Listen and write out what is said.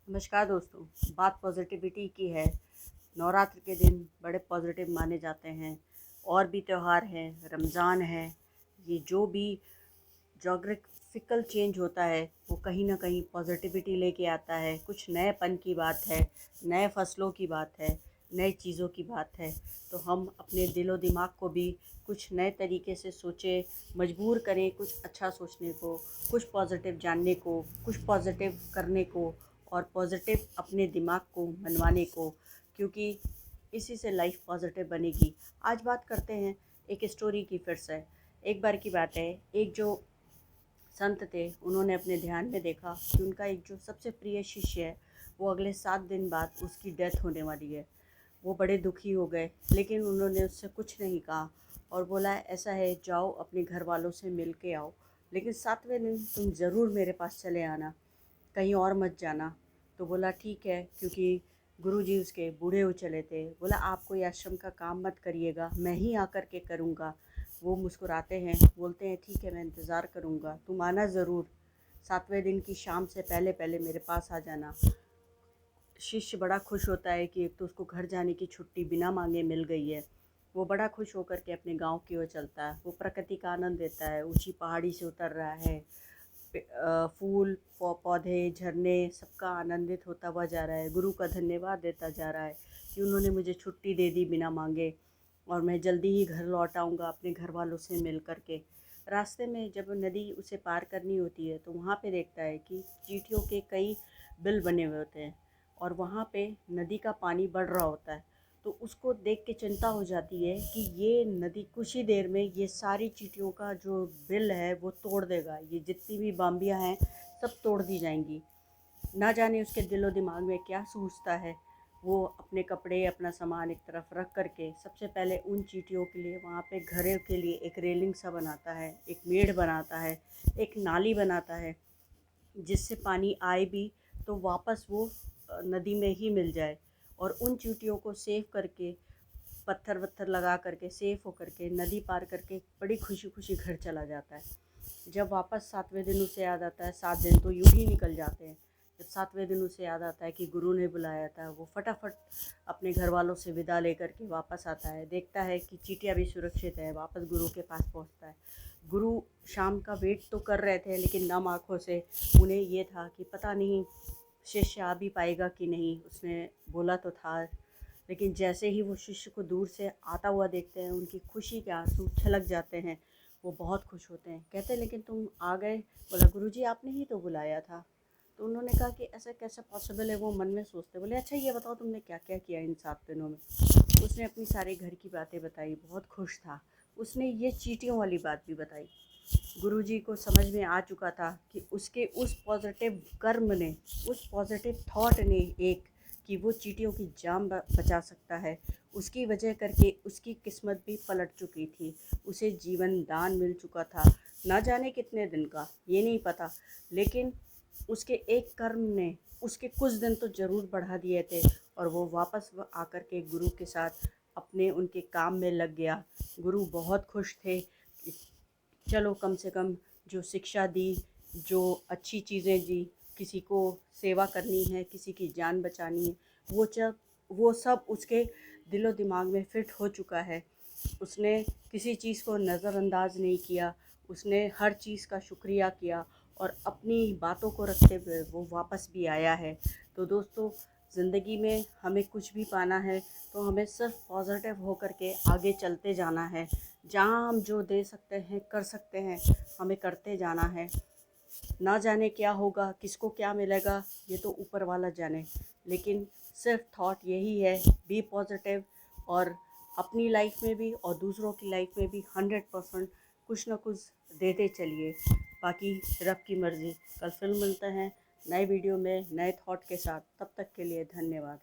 नमस्कार दोस्तों। बात पॉजिटिविटी की है। नवरात्र के दिन बड़े पॉजिटिव माने जाते हैं। और भी त्यौहार हैं, रमज़ान है। ये जो भी जोग्राफिकल चेंज होता है वो कहीं ना कहीं पॉजिटिविटी लेके आता है। कुछ नएपन की बात है, नए फसलों की बात है, नई चीज़ों की बात है। तो हम अपने दिलो दिमाग को भी कुछ नए तरीके से सोचें, मजबूर करें कुछ अच्छा सोचने को, कुछ पॉजिटिव जानने को, कुछ पॉजिटिव करने को और पॉजिटिव अपने दिमाग को मनवाने को, क्योंकि इसी से लाइफ पॉजिटिव बनेगी। आज बात करते हैं एक स्टोरी की फिर से। एक बार की बात है, एक जो संत थे उन्होंने अपने ध्यान में देखा कि उनका एक जो सबसे प्रिय शिष्य है वो अगले 7 दिन बाद उसकी डेथ होने वाली है। वो बड़े दुखी हो गए, लेकिन उन्होंने उससे कुछ नहीं कहा और बोला ऐसा है, जाओ अपने घर वालों से मिल के आओ, लेकिन 7वें दिन तुम ज़रूर मेरे पास चले आना, कहीं और मत जाना। तो बोला ठीक है, क्योंकि गुरुजी उसके बूढ़े हो चले थे। बोला आप कोई आश्रम का काम मत करिएगा, मैं ही आकर के करूँगा। वो मुस्कुराते हैं, बोलते हैं ठीक है, मैं इंतज़ार करूँगा, तुम आना ज़रूर, 7वें दिन की शाम से पहले पहले मेरे पास आ जाना। शिष्य बड़ा खुश होता है कि एक तो उसको घर जाने की छुट्टी बिना मांगे मिल गई है। वो बड़ा खुश होकर के अपने गांव की ओर चलता है। वो प्रकृति का आनंद लेता है, ऊंची पहाड़ी से उतर रहा है, फूल पौधे झरने सबका आनंदित होता हुआ जा रहा है। गुरु का धन्यवाद देता जा रहा है कि उन्होंने मुझे छुट्टी दे दी बिना मांगे और मैं जल्दी ही घर लौट आऊँगा अपने घर वालों से मिल कर के। रास्ते में जब नदी उसे पार करनी होती है तो वहाँ पे देखता है कि चींटियों के कई बिल बने हुए होते हैं और वहाँ पे नदी का पानी बढ़ रहा होता है। तो उसको देख के चिंता हो जाती है कि ये नदी कुछ ही देर में ये सारी चींटियों का जो बिल है वो तोड़ देगा, ये जितनी भी बाम्बियाँ हैं सब तोड़ दी जाएंगी। ना जाने उसके दिलो दिमाग में क्या सूझता है। वो अपने कपड़े अपना सामान एक तरफ रख करके सबसे पहले उन चींटियों के लिए वहाँ पे घरों के लिए एक रेलिंग सा बनाता है, एक मेढ़ बनाता है, एक नाली बनाता है, जिससे पानी आए भी तो वापस वो नदी में ही मिल जाए। और उन चींटियों को सेव करके पत्थर वत्थर लगा करके सेफ होकर के नदी पार करके बड़ी खुशी खुशी घर चला जाता है। जब वापस 7वें दिन उसे याद आता है, 7 दिन तो यूं ही निकल जाते हैं। जब 7वें दिन उसे याद आता है कि गुरु ने बुलाया था, वो फटाफट अपने घर वालों से विदा लेकर के वापस आता है। देखता है कि चींटियाँ भी सुरक्षित है, वापस गुरु के पास पहुंचता है। गुरु शाम का वेट तो कर रहे थे, लेकिन नम आँखों से उन्हें ये था कि पता नहीं शिष्य आ भी पाएगा कि नहीं। उसने बोला तो था, लेकिन जैसे ही वो शिष्य को दूर से आता हुआ देखते हैं उनकी खुशी के आंसू छलक जाते हैं। वो बहुत खुश होते हैं, कहते हैं लेकिन तुम आ गए। बोला गुरुजी आपने ही तो बुलाया था। तो उन्होंने कहा कि ऐसा कैसे पॉसिबल है। वो मन में सोचते, बोले अच्छा ये बताओ तुमने क्या क्या किया इन 7 दिनों में। उसने अपनी सारे घर की बातें बताई, बहुत खुश था। उसने ये चींटियों वाली बात भी बताई। गुरुजी को समझ में आ चुका था कि उसके उस पॉजिटिव कर्म ने, उस पॉजिटिव थॉट ने एक, कि वो चींटियों की जान बचा सकता है, उसकी वजह करके उसकी किस्मत भी पलट चुकी थी। उसे जीवन दान मिल चुका था, ना जाने कितने दिन का ये नहीं पता, लेकिन उसके एक कर्म ने उसके कुछ दिन तो ज़रूर बढ़ा दिए थे। और वो वापस आकर के गुरु के साथ अपने उनके काम में लग गया। गुरु बहुत खुश थे कि चलो कम से कम जो शिक्षा दी, जो अच्छी चीज़ें दी, किसी को सेवा करनी है, किसी की जान बचानी है, वो सब उसके दिलो दिमाग में फिट हो चुका है। उसने किसी चीज़ को नज़रअंदाज नहीं किया, उसने हर चीज़ का शुक्रिया किया और अपनी बातों को रखते हुए वो वापस भी आया है। तो दोस्तों, ज़िंदगी में हमें कुछ भी पाना है तो हमें सिर्फ पॉजिटिव होकर के आगे चलते जाना है। जहाँ हम जो दे सकते हैं कर सकते हैं, हमें करते जाना है। ना जाने क्या होगा, किसको क्या मिलेगा, ये तो ऊपर वाला जाने। लेकिन सिर्फ थॉट यही है, बी पॉजिटिव। और अपनी लाइफ में भी और दूसरों की लाइफ में भी 100% कुछ ना कुछ देते चलिए। बाकी रब की मर्ज़ी। कल फिर मिलते हैं नए वीडियो में नए थॉट के साथ। तब तक के लिए धन्यवाद।